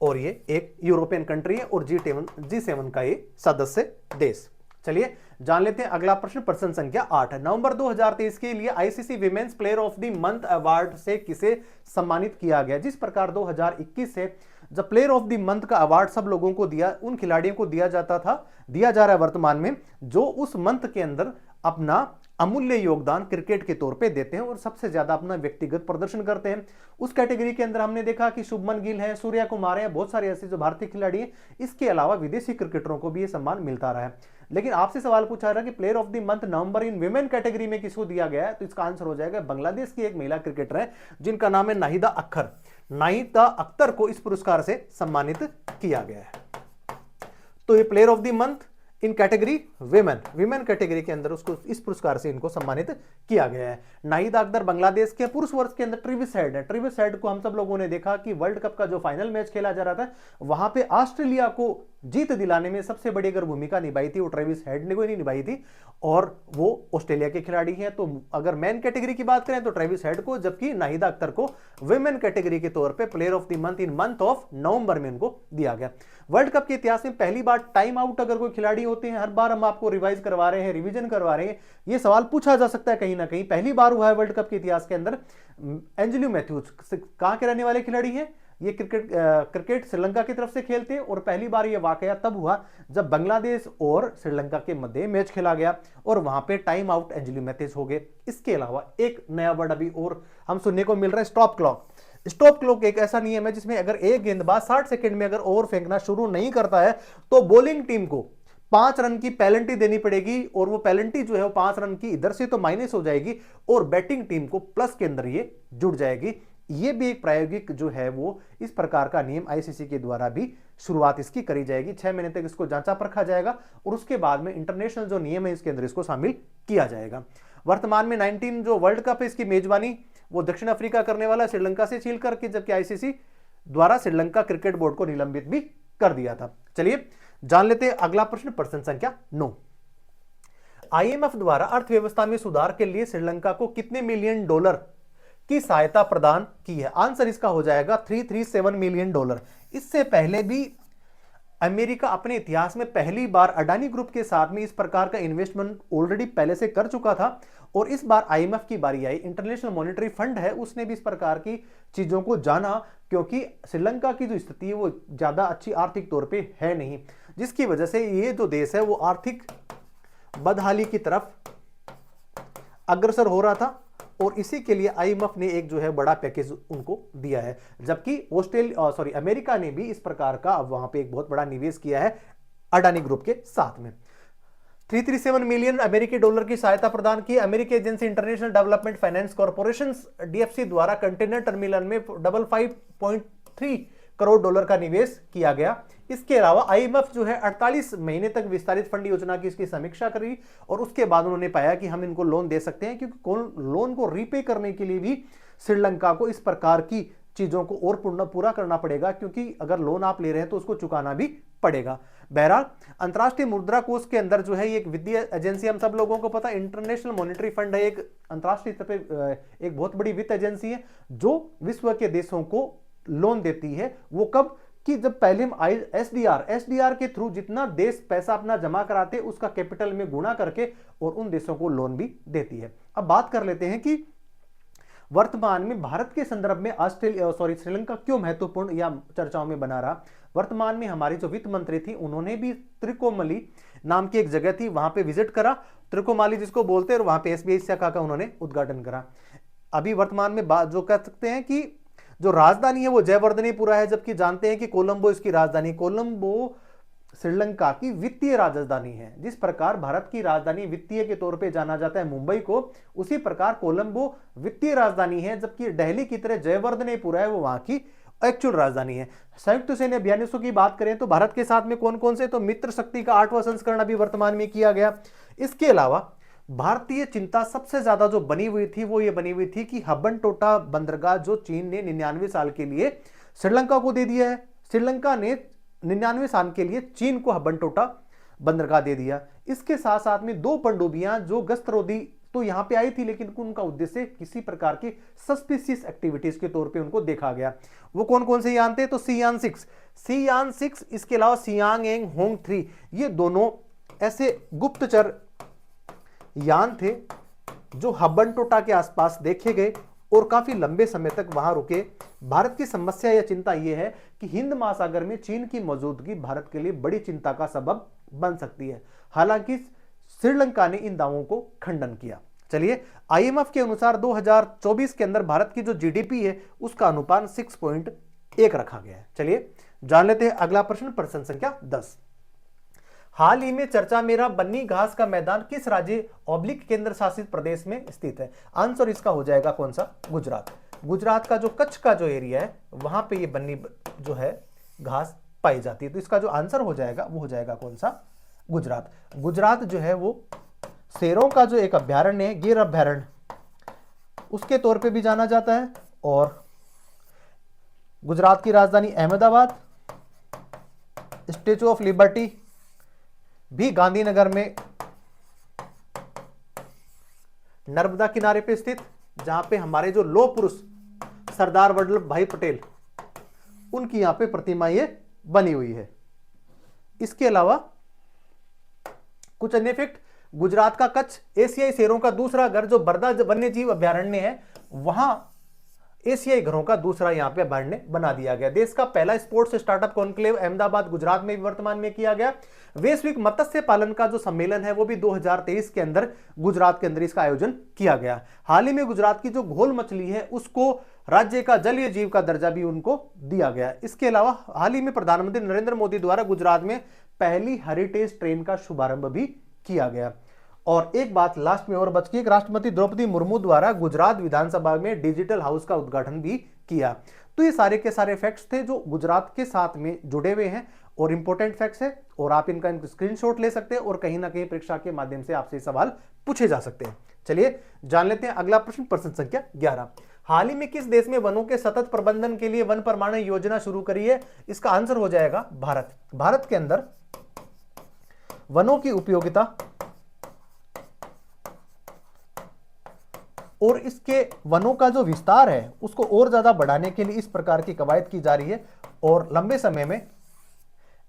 और ये एक यूरोपियन कंट्री है और G7 का ये सदस्य देश। चलिए जान लेते हैं अगला प्रश्न। प्रश्न संख्या 8 है। नवंबर 2023 के लिए ICC women's player of the month award से किसे सम्मानित किया गया? जिस प्रकार 2021 से जब प्लेयर ऑफ द मंथ का अवार्ड सब लोगों को दिया, उन खिलाड़ियों को दिया जाता था, दिया जा रहा है वर्तमान में, जो उस मंथ के अंदर अपना अमूल्य योगदान क्रिकेट के तौर पे देते हैं और सबसे ज्यादा अपना व्यक्तिगत प्रदर्शन करते हैं। उस कैटेगरी के अंदर हमने देखा कि शुभमन गिल है, सूर्या कुमार है, बहुत सारे ऐसे जो भारतीय खिलाड़ी हैं। इसके अलावा विदेशी क्रिकेटरों को भी ये सम्मान मिलता रहा है। लेकिन आपसे सवाल पूछा रहा कि player of the month November in women category में किसको दिया गया है, तो इसका आंसर हो जाएगा बांग्लादेश की एक महिला क्रिकेटर है जिनका नाम है नाहिदा अख्तर। नाहिदा अख्तर को इस पुरस्कार से सम्मानित किया गया है। तो ये player of the month in category women category के अंदर उसको इस पुरस्कार से इनको सम्मानित किया गया है। नाहिदा अख्तर बांग्लादेश के। पुरुष वर्ग के अंदर ट्रेविस हेड है। ट्रेविस हेड को हम सब लोगों ने देखा कि वर्ल्ड कप का जो फाइनल मैच खेला जा रहा था वहां पे ऑस्ट्रेलिया को जीत दिलाने में सबसे बड़ी अगर भूमिका निभाई थी वो ट्रेविस हेड ने कोई नहीं निभाई थी और वो ऑस्ट्रेलिया के खिलाड़ी हैं। तो अगर मैन कैटेगरी की बात करें तो ट्रेविस हेड को, जबकि नाहिदा अख्तर को विमेन कैटेगरी के तौर पे player of the month in month of November में इनको दिया गया। वर्ल्ड कप के इतिहास में पहली बार टाइम आउट अगर कोई खिलाड़ी होते हैं, हर बार हम आपको रिवाइज करवा रहे हैं, रिवीजन करवा रहे हैं, ये सवाल पूछा जा सकता है कहीं ना कहीं। पहली बार हुआ है वर्ल्ड कप के इतिहास के अंदर। एंजेलो मैथ्यूज कहां के रहने वाले खिलाड़ी हैं? ये क्रिकेट श्रीलंका की तरफ से खेलते हैं और पहली बार ये वाकया तब हुआ जब बांग्लादेश और श्रीलंका के मध्य मैच खेला गया और वहां पे टाइम आउट एंजेलो मैथ्यूज हो गए। इसके अलावा एक नया वर्ड अभी और हम सुनने को मिल रहा है, स्टॉप क्लॉक। स्टॉप क्लॉक एक ऐसा नियम है जिसमें अगर एक गेंदबाज 60 सेकंड में अगर ओवर फेंकना शुरू नहीं करता है तो बॉलिंग टीम को 5 रन की पेनल्टी देनी पड़ेगी और वो पेनल्टी जो है वो 5 रन की इधर से तो माइनस हो जाएगी और बैटिंग टीम को प्लस के अंदर ये जुड़ जाएगी। ये भी एक प्रायोगिक जो है वो इस प्रकार का नियम आईसीसी के द्वारा भी शुरुआत इसकी करी जाएगी। 6 महीने तक इसको जांचा परखा जाएगा और उसके बाद में इंटरनेशनल जो नियम है इसके अंदर इसको शामिल किया जाएगा। वर्तमान में 19 जो वर्ल्ड कप है इसकी मेजबानी वो दक्षिण अफ्रीका करने वाला श्रीलंका से छील करके, जबकि आईसीसी द्वारा श्रीलंका क्रिकेट बोर्ड को निलंबित भी कर दिया था। चलिए जान लेते हैं अगला प्रश्न। प्रश्न संख्या 9। आईएमएफ द्वारा अर्थव्यवस्था में सुधार के लिए श्रीलंका को कितने मिलियन डॉलर की सहायता प्रदान की है? आंसर इसका हो जाएगा 337 मिलियन डॉलर। इससे पहले भी अमेरिका अपने इतिहास में पहली बार अडानी ग्रुप के साथ में इस प्रकार का इन्वेस्टमेंट ऑलरेडी पहले से कर चुका था और इस बार आईएमएफ की बारी आई। इंटरनेशनल मॉनेटरी फंड है, उसने भी इस प्रकार की चीजों को जाना क्योंकि श्रीलंका की जो स्थिति है वो ज्यादा अच्छी आर्थिक तौर पे है नहीं, जिसकी वजह से ये जो देश है वो आर्थिक बदहाली की तरफ अग्रसर हो रहा था और इसी के लिए आईएमएफ ने एक जो है बड़ा पैकेज उनको दिया है। जबकि अमेरिका ने भी इस प्रकार का अब वहां पे एक बहुत बड़ा निवेश किया है अडानी ग्रुप के साथ में। 337 मिलियन अमेरिकी डॉलर की सहायता प्रदान की। अमेरिकी agency international development finance corporation DFC द्वारा कंटेनर टर्मिनल में 55.3 करोड़ डॉलर का निवेश किया गया। इसके अलावा आईएमएफ जो है 48 महीने तक विस्तारित फंड योजना की इसकी समीक्षा करी और उसके बाद उन्होंने पाया कि हम इनको लोन दे सकते हैं, क्योंकि लोन को रीपे करने के लिए भी श्रीलंका को इस प्रकार की चीजों को और पूरा करना पड़ेगा, क्योंकि अगर लोन आप ले रहे हैं तो उसको चुकाना भी पड़ेगा। बहरहाल अंतर्राष्ट्रीय मुद्रा कोष के अंदर जो है ये एक वित्तीय एजेंसी, हम सब लोगों को पता है, इंटरनेशनल मॉनेटरी फंड है, एक अंतर्राष्ट्रीय स्तर पे एक बहुत बड़ी वित्त एजेंसी है जो विश्व के देशों को लोन देती है। वो कब कि जब पहले हम एसडीआर के थ्रू जितना देश पैसा अपना जमा कराते उसका कैपिटल में गुणा करके और उन देशों को लोन भी देती है। अब बात कर लेते हैं कि वर्तमान में भारत के संदर्भ में श्रीलंका क्यों महत्वपूर्ण या चर्चाओं में बना रहा। वर्तमान में हमारी जो वित्त मंत्री थी उन्होंने भी त्रिकोमाली नाम की एक जगह थी वहां पे विजिट करा, त्रिकोमाली जिसको बोलते हैं, और वहां पे एसबीआई शाखा का उन्होंने उद्घाटन करा। अभी वर्तमान में बात जो कह सकते हैं कि जो राजधानी है वो जयवर्धनेपुरा है, जबकि जानते हैं कि कोलंबो इसकी राजधानी। कोलंबो श्रीलंका की वित्तीय राजधानी है। जिस प्रकार भारत की राजधानी वित्तीय के तौर पे जाना जाता है मुंबई को, उसी प्रकार कोलंबो वित्तीय राजधानी है, जबकि दिल्ली की तरह जयवर्धनेपुरा है वो वहां की एक्चुअल राजधानी है। संयुक्त सैन्य अभ्यासों की बात करें तो भारत के साथ में कौन कौन से, तो मित्र शक्ति का 8वां संस्करण अभी वर्तमान में किया गया। इसके अलावा भारतीय चिंता सबसे ज्यादा जो बनी हुई थी वो ये बनी हुई थी कि हबनटोटा बंदरगाह जो चीन ने 99 साल के लिए श्रीलंका को दे दिया है, श्रीलंका ने 99 साल के लिए चीन को हबनटोटा बंदरगाह दे दिया। इसके साथ साथ में 2 पनडुब्बियां जो गस्तरोधी तो यहां पे आई थी, लेकिन उनका उद्देश्य किसी प्रकार की सस्पिशियस एक्टिविटीज के तौर पे उनको देखा गया। वो कौन कौन से यान थे, तो सियान 6, इसके अलावा सियांग एंग होंग 3, ये दोनों ऐसे गुप्तचर यान थे जो हबनटोटा के आसपास देखे गए और काफी लंबे समय तक वहां रुके। भारत की समस्या या चिंता यह है कि हिंद महासागर में चीन की मौजूदगी भारत के लिए बड़ी चिंता का सबब बन सकती है। हालांकि श्रीलंका ने इन दावों को खंडन किया। चलिए, आईएमएफ के अनुसार 2024 के अंदर भारत की जो जीडीपी है उसका अनुपात 6.1 रखा गया है। चलिए जान लेते हैं अगला प्रश्न संख्या 10। हाल ही में चर्चा में रहा बन्नी घास का मैदान किस राज्य ऑब्लिक केंद्र शासित प्रदेश में स्थित है? आंसर इसका हो जाएगा कौन सा? गुजरात। गुजरात का जो कच्छ का जो एरिया है वहां पे ये बन्नी जो है घास पाई जाती है। तो इसका जो आंसर हो जाएगा वो हो जाएगा कौन सा? गुजरात। गुजरात जो है वो शेरों का जो एक अभ्यारण्य है, गिर अभ्यारण्य, उसके तौर पे भी जाना जाता है। और गुजरात की राजधानी अहमदाबाद, स्टेचू ऑफ लिबर्टी भी गांधीनगर में नर्मदा किनारे पे स्थित, जहां पे हमारे जो लौह पुरुष सरदार वल्लभ भाई पटेल उनकी यहां पे प्रतिमा ये बनी हुई है। इसके अलावा कुछ अन्य फैक्ट, गुजरात का कच्छ एशियाई शेरों का दूसरा घर, जो बरदा वन्य जीव अभ्यारण्य है वहां एशियाई घरों का दूसरा यहां पे अभ्यारण्य बना दिया गया। देश का पहला sports startup conclave Ahmedabad Gujarat में वर्तमान में किया गया। वैश्विक मत्स्य पालन का जो सम्मेलन है वो भी 2023 के अंदर गुजरात के अंदर इसका आयोजन किया गया। हाल ही में गुजरात की जो घोल मछली है उसको राज्य का जलीय जीव का दर्जा भी उनको दिया गया। इसके अलावा हाल ही में प्रधानमंत्री नरेंद्र मोदी द्वारा गुजरात में पहली हेरिटेज ट्रेन का शुभारंभ भी किया गया। और एक बात लास्ट में और बच गई, राष्ट्रपति द्रौपदी मुर्मू द्वारा गुजरात विधानसभा में डिजिटल हाउस का उद्घाटन भी किया। तो ये सारे के सारे फैक्ट्स थे जो गुजरात के साथ में जुड़े हुए हैं और इंपॉर्टेंट फैक्ट्स है, और आप इनका स्क्रीनशॉट ले सकते हैं और कहीं ना कहीं परीक्षा के माध्यम से आपसे सवाल पूछे जा सकते हैं। चलिए जान लेते हैं अगला प्रश्न संख्या 11। हाल ही में किस देश में वनों के सतत प्रबंधन के लिए वन प्रमाणन योजना शुरू करी है? इसका आंसर हो जाएगा भारत। भारत के अंदर वनों की उपयोगिता और इसके वनों का जो विस्तार है उसको और ज्यादा बढ़ाने के लिए इस प्रकार की कवायद की जा रही है और लंबे समय में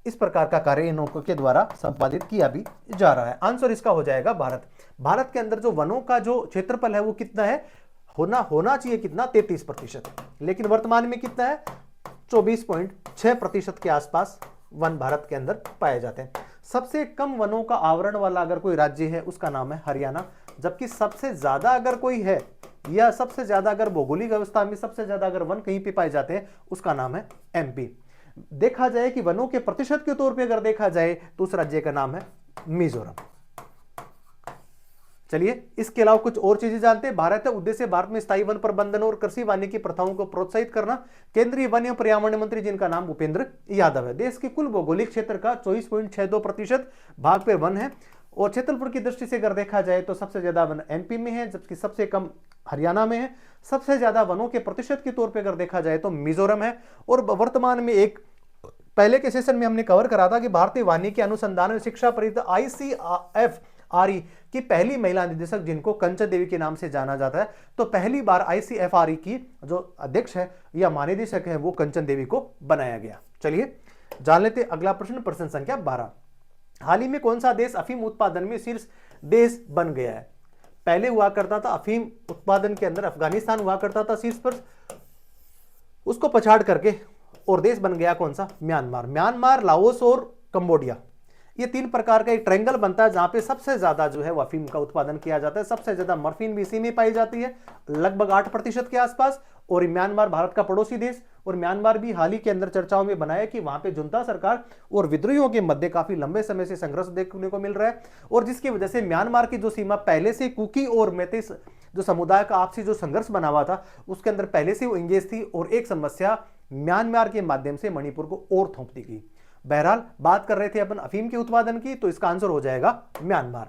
इस प्रकार का कार्य इन लोगों के द्वारा संपादित किया भी जा रहा है। आंसर इसका हो जाएगा भारत। भारत के अंदर जो वनों का जो क्षेत्रफल है वो कितना है? होना चाहिए कितना? 33%, लेकिन वर्तमान में कितना है? 24.6% के आसपास वन भारत के अंदर पाए जाते हैं। सबसे कम वनों का आवरण वाला अगर कोई राज्य है उसका नाम है हरियाणा, जबकि सबसे ज्यादा अगर कोई है या सबसे ज्यादा अगर भौगोलिक व्यवस्था में सबसे ज्यादा अगर वन कहीं पे पाए जाते हैं उसका नाम है एमपी। देखा जाए कि वनों के प्रतिशत के तौर पे अगर देखा जाए तो उस राज्य का नाम है मिजोरम। चलिए इसके अलावा कुछ और चीजें जानते हैं। भारत का उद्देश्य भारत में स्थायी वन प्रबंधन और कृषि वानिकी प्रथाओं को प्रोत्साहित करना। केंद्रीय वन एवं पर्यावरण मंत्री जिनका नाम भूपेंद्र यादव है। देश के कुल भौगोलिक क्षेत्र का 24.62% भाग पे वन है और क्षेत्रफल की दृष्टि से अगर देखा जाए तो सबसे ज्यादा वन एमपी में है, जबकि सबसे कम हरियाणा में है। सबसे ज्यादा वनों के प्रतिशत के तौर पर अगर देखा जाए तो मिजोरम है। और वर्तमान में एक पहले के सेशन में हमने कवर करा था कि भारतीय वानिकी अनुसंधान और शिक्षा परिषद ICFRE की पहली महिला निदेशक जिनको कंचन देवी के नाम से जाना जाता है, तो पहली बार ICFRE की जो अध्यक्ष है या महानिदेशक है वो कंचन देवी को बनाया गया। चलिए जान लेते अगला प्रश्न संख्या 12। हाल ही में कौन सा देश अफीम उत्पादन में शीर्ष देश बन गया है? पहले हुआ करता था अफीम उत्पादन के अंदर अफगानिस्तान हुआ करता था शीर्ष पर, उसको पछाड़ करके और देश बन गया कौन सा? म्यांमार। म्यांमार, लाओस और कंबोडिया, ये 3 प्रकार का एक ट्रायंगल बनता है जहां पे सबसे ज्यादा जो है वो अफीम का उत्पादन किया जाता है। सबसे ज्यादा मॉर्फिन भी इसी में पाई जाती है, लगभग 8% के आसपास। और म्यांमार भारत का पड़ोसी देश, और म्यांमार भी हाल ही के अंदर चर्चाओं में बनाया कि वहां पे जुंता सरकार और विद्रोहियों के मध्य काफी लंबे समय से संघर्ष देखने को मिल रहा है, और जिसकी वजह से म्यांमार की जो सीमा पहले से कुकी और मेतेई जो समुदाय का आपसी जो संघर्ष बना हुआ था उसके अंदर पहले से वो इंगेज थी, और एक समस्या म्यांमार के माध्यम से मणिपुर को और थोप दी गई। बहरहाल बात कर रहे थे अपन अफीम के उत्पादन की, तो इसका आंसर हो जाएगा म्यांमार।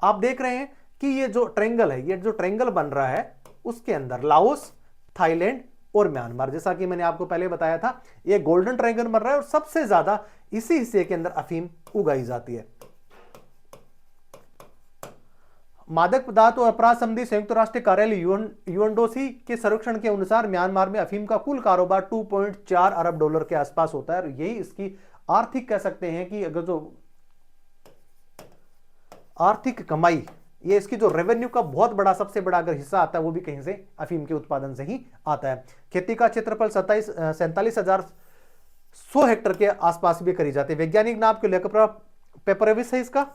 आप देख रहे हैं कि ये जो ट्रायंगल है, ये जो ट्रायंगल बन रहा है उसके अंदर लाओस, थाईलैंड और म्यांमार, जैसा कि मैंने आपको पहले बताया था, ये गोल्डन ट्रायंगल बन रहा है और सबसे ज्यादा इसी हिस्से के अंदर अफीम उगाई जाती है। मादक पदार्थ और अपराध संबंधी संयुक्त राष्ट्र कार्यालय यूएनओडीसी के सर्वेक्षण के अनुसार म्यांमार में अफीम का कुल कारोबार 2.4 अरब डॉलर के आसपास होता है, और यही इसकी आर्थिक कह सकते हैं कि अगर जो आर्थिक कमाई, ये इसकी जो रेवेन्यू का बहुत बड़ा सबसे बड़ा अगर हिस्सा आता है वो भी कहीं से अफीम के उत्पादन से ही आता है। खेती का क्षेत्रफल 47,100 हेक्टर के आसपास भी करी जाती है। वैज्ञानिक नाम के लेकर पेपरविस है इसका।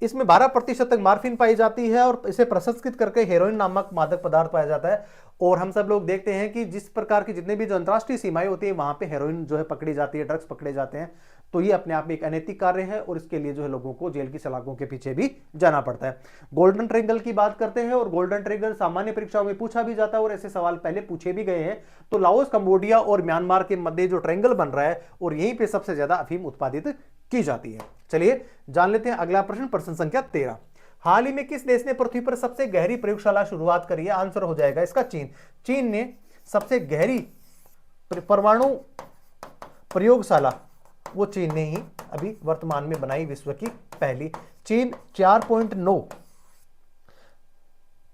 इसमें 12% तक मार्फिन पाई जाती है, और इसे प्रसंस्कृत करके हेरोइन नामक मादक पदार्थ पाया जाता है। और हम सब लोग देखते हैं कि जिस प्रकार की जितने भी जो अंतरराष्ट्रीय सीमाएं होती है वहां पे हेरोइन जो है पकड़ी जाती है, ड्रग्स पकड़े जाते हैं, तो ये अपने आप में एक अनैतिक कार्य है, और इसके लिए जो है लोगों को जेल की सलाखों के पीछे भी जाना पड़ता है। गोल्डन ट्रायंगल की बात करते हैं, और गोल्डन ट्रायंगल सामान्य परीक्षाओं में पूछा भी जाता है, और ऐसे सवाल पहले पूछे भी गए हैं। तो लाओस, कंबोडिया और म्यांमार के मध्य जो ट्रायंगल बन रहा है, और यहीं पे सबसे ज्यादा अफीम उत्पादित की जाती है। चलिए जान लेते हैं अगला प्रश्न, प्रश्न संख्या 13। हाल ही में किस देश ने पृथ्वी पर सबसे गहरी प्रयोगशाला शुरुआत करी है? आंसर हो जाएगा इसका चीन। चीन ने सबसे गहरी परमाणु प्रयोगशाला वो चीन ने ही अभी वर्तमान में बनाई, विश्व की पहली। चीन 4.9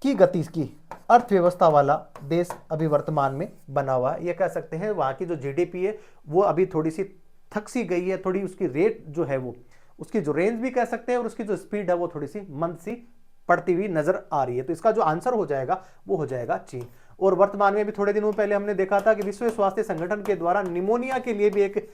की गति की अर्थव्यवस्था वाला देश अभी वर्तमान में बना हुआ है। ये कह सकते हैं वहां की जो जीडीपी है वो अभी थोड़ी सी थक सी गई है, थोड़ी उसकी रेट जो है वो, उसकी जो रेंज भी कह सकते हैं, और उसकी जो स्पीड है वो थोड़ी सी मंद सी पड़ती हुई नजर आ रही है। तो इसका जो आंसर हो जाएगा वो हो जाएगा चीन। और वर्तमान में भी थोड़े दिनों पहले हमने देखा था कि विश्व स्वास्थ्य संगठन के द्वारा निमोनिया के लिए भी एक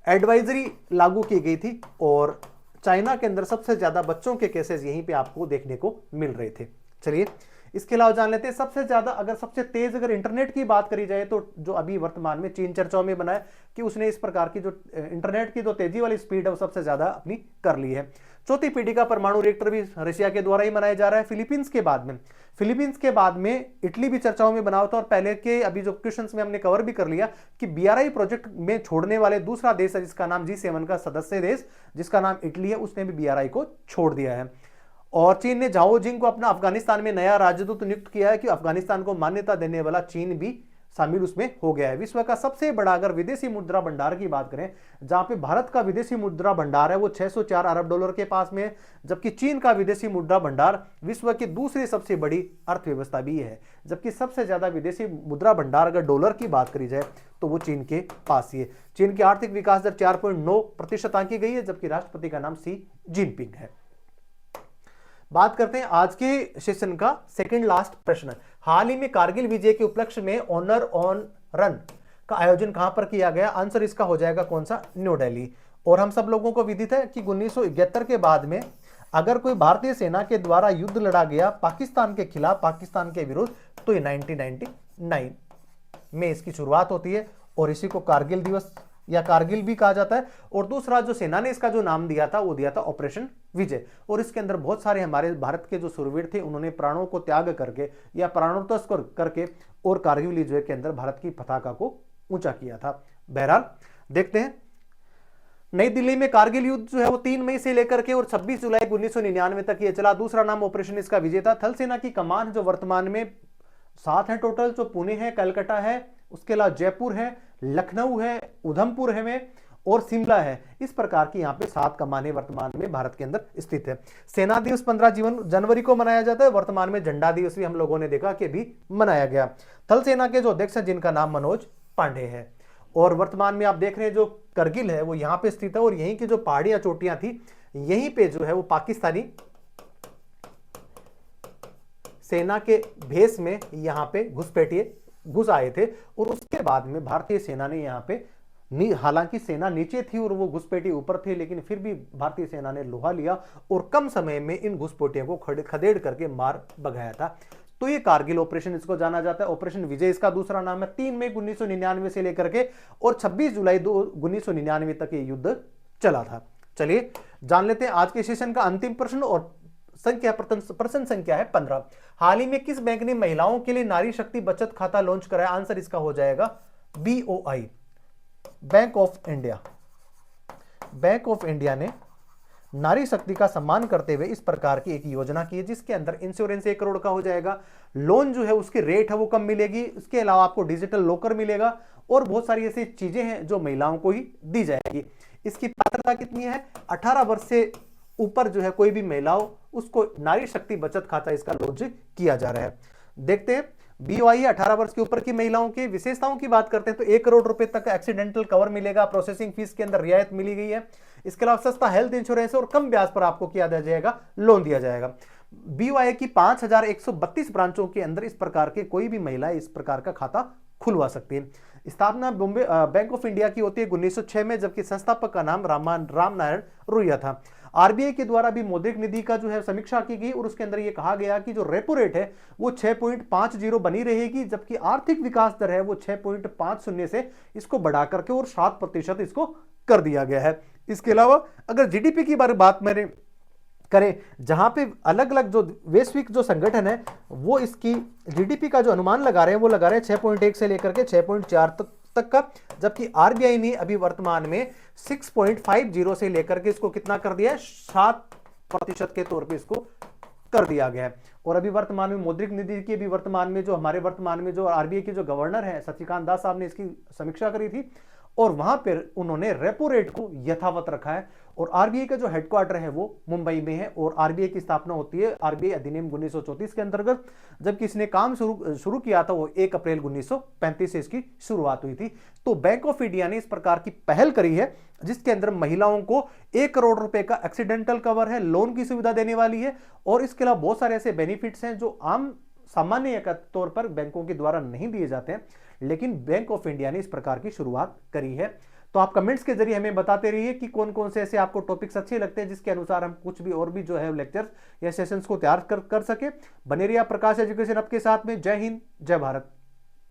एडवाइजरी लागू की गई थी, और चाइना के अंदर सबसे ज्यादा बच्चों के केसेस यहीं पे आपको देखने को मिल रहे थे। चलिए इसके अलावा जान लेते हैं सबसे ज्यादा अगर सबसे तेज अगर इंटरनेट की बात करी जाए, तो जो अभी वर्तमान में चीन चर्चाओं में बना है कि उसने इस प्रकार की जो इंटरनेट की जो तेजी वाली स्पीड है वो सबसे ज्यादा अपनी कर ली है। चौथी पीढ़ी का परमाणु रिएक्टर भी रशिया के द्वारा ही बनाया जा रहा है। फिलीपींस के बाद में इटली भी चर्चाओं में बना होता है, और पहले के अभी जो क्वेश्चंस में हमने कवर भी कर लिया कि बीआरआई प्रोजेक्ट में छोड़ने वाले दूसरा देश है जिसका नाम G7 का सदस्य देश जिसका नाम इटली है, उसने भी बीआरआई को छोड़ दिया है। और चीन ने झाओ जिंग को अपना अफगानिस्तान में नया राजदूत नियुक्त किया है कि अफगानिस्तान को मान्यता देने वाला चीन भी शामिल उसमें हो गया है। विश्व का सबसे बड़ा अगर विदेशी मुद्रा भंडार की बात करें, जहां पे भारत का विदेशी मुद्रा भंडार है वो 604 अरब डॉलर के पास में है, जबकि चीन का विदेशी मुद्रा भंडार विश्व की दूसरी सबसे बड़ी अर्थव्यवस्था भी है। जबकि सबसे ज्यादा विदेशी मुद्रा भंडार अगर डॉलर की बात करी जाए तो वो चीन के पास ही है। चीन की आर्थिक विकास दर 4.9% आंकी गई है, जबकि राष्ट्रपति का नाम सी जिनपिंग है। बात करते हैं आज के सेशन का सेकंड लास्ट प्रश्न। हाल ही में कारगिल विजय के उपलक्ष्य में ऑनर ऑन रन का आयोजन कहां पर किया गया? आंसर इसका हो जाएगा कौन सा? न्यू दिल्ली। और हम सब लोगों को विदित है कि 1971 के बाद में अगर कोई भारतीय सेना के द्वारा युद्ध लड़ा गया पाकिस्तान के खिलाफ, पाकिस्तान के विरुद्ध, तो ये 1999 में इसकी शुरुआत होती है, और इसी को कारगिल दिवस या कारगिल भी कहा जाता है। और दूसरा जो सेना ने इसका जो नाम दिया था वो दिया था ऑपरेशन विजय, और इसके अंदर बहुत सारे हमारे भारत के जो सूरवीर थे उन्होंने प्राणों को त्याग करके या प्राणोत्सर्ग करके और कारगिल विजय के अंदर भारत की पताका को ऊंचा किया था। बहरहाल देखते हैं नई दिल्ली में कारगिल युद्ध जो है वो 3 मई से लेकर के और 26 जुलाई 1999 तक ये चला। दूसरा नाम ऑपरेशन इसका विजय था। थल सेना की कमान जो वर्तमान में 7 है टोटल, जो पुणे है, कलकत्ता है, उसके अलावा जयपुर है, लखनऊ है, उधमपुर है में, और शिमला है। इस प्रकार की यहाँ पे 7 कमानें वर्तमान में भारत के अंदर स्थित है। सेना दिवस 15 जनवरी को मनाया जाता है। वर्तमान में झंडा दिवस भी हम लोगों ने देखा कि भी मनाया गया। थल सेना के जो अध्यक्ष हैं जिनका नाम मनोज पांडे है। और वर्तमान में आप देख रहे हैं जो करगिल है वो यहाँ पे स्थित है, और यहीं की जो पहाड़ियां चोटियां थी यहीं पे जो है वो पाकिस्तानी सेना के भेष में यहाँ पे घुस आए थे, और उसके बाद में भारतीय सेना ने यहाँ पे हालांकि सेना नीचे थी और वो घुसपैठी ऊपर थे, लेकिन फिर भी भारतीय सेना ने लोहा लिया और कम समय में इन घुसपैठियों को खदेड़ करके मार भगाया था। तो ये कारगिल ऑपरेशन इसको जाना जाता है। ऑपरेशन विजय इसका दूसरा नाम है। 3 मई 1999 से लेकर के और 26 जुलाई 1999 तक ये युद्ध चला था। चलिए जान लेते हैं आज के सेशन का अंतिम प्रश्न, और प्रश्न संख्या है 15। हाल ही में किस बैंक ने महिलाओं के लिए नारी शक्ति बचत खाता लॉन्च कराया? आंसर इसका हो जाएगा BOI, bank of India. Bank of India ने नारी शक्ति का सम्मान करते हुए इस प्रकार की एक योजना की है, जिसके अंदर इंश्योरेंस 1 करोड़ का हो जाएगा, लोन जो है उसकी रेट है वो कम मिलेगी, इसके अलावा आपको डिजिटल लॉकर मिलेगा और बहुत सारी ऐसी चीजें हैं जो महिलाओं को ही दी जाएगी। इसकी पात्रता कितनी है? 18 वर्ष से ऊपर जो है कोई भी महिला हो उसको नारी शक्ति बचत खाता इसका लॉन्च किया जा रहा है। देखते हैं BOI 18 वर्ष के ऊपर की महिलाओं की विशेषताओं की बात करते हैं तो 1 करोड़ रुपए तक एक्सीडेंटल कवर मिलेगा, प्रोसेसिंग फीस के अंदर रियायत मिली गई है। इसके अलावा सस्ता हेल्थ इंश्योरेंस और कम ब्याज पर आपको क्या दिया जाएगा? लोन दिया जाएगा। BOI की 5132 ब्रांचों के अंदर इस प्रकार के कोई भी महिला इस प्रकार का खाता खुलवा सकती है। स्थापना बॉम्बे बैंक ऑफ इंडिया की होती है 1906 में, जबकि संस्थापक का नाम राम नारायण रुइया था। RBI के द्वारा भी मौद्रिक नीति का जो है समीक्षा की गई और उसके अंदर ये कहा गया कि जो रेपो रेट है वो 6.50 बनी रहेगी, जबकि आर्थिक विकास दर है वो 6.50 से इसको बढ़ा करके और 7% इसको कर दिया गया है। इसके अलावा अगर GDP की बात मैंने करें, जहां पे अलग अलग जो वैश्विक जो संगठन है वो इसकी GDP का जो अनुमान लगा रहे हैं वो लगा रहे हैं 6.1 से लेकर के 6.4 तक का, जबकि RBI ने अभी वर्तमान में 6.50 से लेकर के इसको कितना कर दिया है? 7% के तौर पे इसको कर दिया गया है। और अभी वर्तमान में मौद्रिक नीति की भी वर्तमान में जो RBI के जो गवर्नर है शक्तिकांत दास साहब ने इसकी समीक्षा करी थी और वहां पर उन्होंने रेपो रेट को यथावत रखा है। और RBI का जो हेडक्वार्टर है वो मुंबई में है और RBI की स्थापना होती है RBI अधिनियम 1934 के अंतर्गत, जबकि इसने काम शुरू किया था वो 1 अप्रैल 1935 से इसकी शुरुआत हुई थी। तो बैंक ऑफ इंडिया ने इस प्रकार की पहल करी है जिसके अंदर महिलाओं को 1 करोड़ रुपए का एक्सीडेंटल कवर है, लोन की सुविधा देने वाली है और इसके अलावा बहुत सारे ऐसे बेनिफिट्स हैं जो आम सामान्य तौर पर बैंकों के द्वारा नहीं दिए जाते हैं, लेकिन बैंक ऑफ इंडिया ने इस प्रकार की शुरुआत करी है। तो आप कमेंट्स के जरिए हमें बताते रहिए कि कौन कौन से ऐसे आपको टॉपिक्स अच्छे लगते हैं जिसके अनुसार हम कुछ भी और भी जो है लेक्चर्स या सेशंस को तैयार कर सके। बने रहिए प्रकाश एजुकेशन आपके साथ में। जय हिंद, जय भारत।